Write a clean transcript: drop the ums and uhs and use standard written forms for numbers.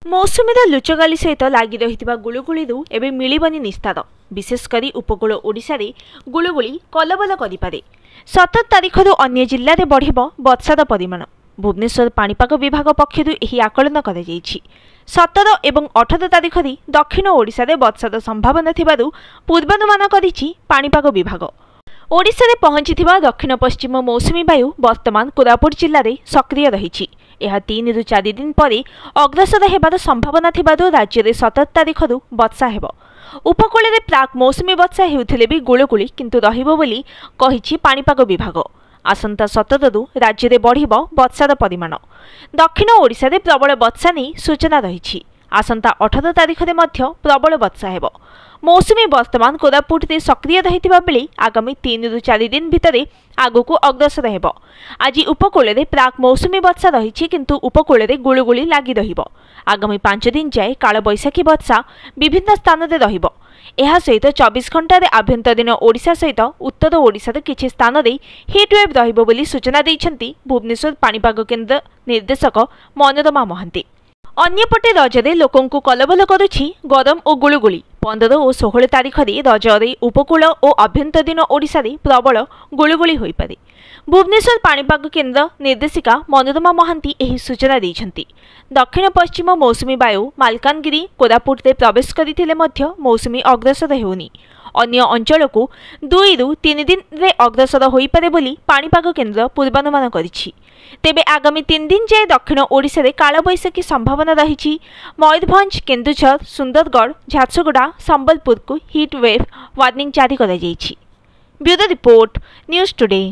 मौसुमीर लुचगाली सहित लगी रही गुलुगुली एवं मिलबनी निस्तार। विशेषकर उपकूल ओडिशा रे गुलुगुली कलबल करें। 17 तारिख अन्य जिले में बढ़ वर्षार परिमाण। भुवनेश्वर पाणीपाग विभाग पक्षर यह आकलन कर 17 और 18 तारिख दक्षिण ओडिशा रे वर्षार संभावना थिबारु पूर्वानुमान करिछि पाणीपाग विभाग। ओडिशा रे पहुंची दक्षिण पश्चिम मौसुमी वायु वर्तमान कोरापुट जिले में सक्रिय रही। यह 3 ରୁ 4 दिन पर अग्रसर होबार संभावना थिबारु राज्य में 17 तारिख वर्षा हेब। उपकूल में प्राक मौसुमी वर्षा हेउथिले भी गुलुगुली किंतु रहिबो बोली कहिछि पाणीपाग विभाग। आसंता 17 ରୁ राज्य में बढ़िबो वर्षार परिमाण। दक्षिण ओडिशा रे प्रबल वर्षा नहीं सूचना रही। आसंता 18 तारिख में मध्य प्रबल वर्षा हेब। मौसुमी वर्तमान कोरापुट रे सक्रिय रहितिबा बेले आगामी 3 ରୁ 4 दिन भितर आगको अग्रसर हेब। आज उपकूल में प्राक मौसुमी वर्षा रही किंतु उपकूल में गुलुगुली लगी रहिबो। आगामी 5 दिन जाए काल बैशाखी वर्षा विभिन्न स्थान में रहिबो। एहा सहित 24 घंटा आभ्यंतरीण ओडिशा सहित उत्तर ओडिशार किछि स्थान रे हिटवेव रहिबो बोली सूचना दैछन्ति भुवनेश्वर पाणीपाग केन्द्र निर्देशक मनोरमा महांती। अन्यपटे रजरे लोकंकु कलबल करुछि गरम और गुलुगुली। 15 और 16 तारिख में रजरे उपकूल और आभ्यंतरीण ओडिशा रे प्रबल गुलुगुली होई पारे। भुवनेश्वर पाणीपाग केन्द्र निर्देशिका मनोरमा महांती एही सूचना दैछन्ति। दक्षिण पश्चिम मौसुमी वायु मालकानगिरी कोरापुट रे प्रवेश करिथिले मध्य मौसुमी अग्रसर हेउनी। अन्य अंचल को 2 ରୁ 3 दिन रे अग्रसर होई पारे बोली पाणीपाग केन्द्र पूर्वानुमान करिछि। तेबे आगामी 3 दिन जाए दक्षिण ओडिशा रे काल बैशाखी संभावना रही। मयूरभंज, केन्दुझर, सुंदरगढ़, झारसुगुड़ा, संबलपुर को हिट वेव वार्निंग जारी करा जायछि। Bureau report, news today.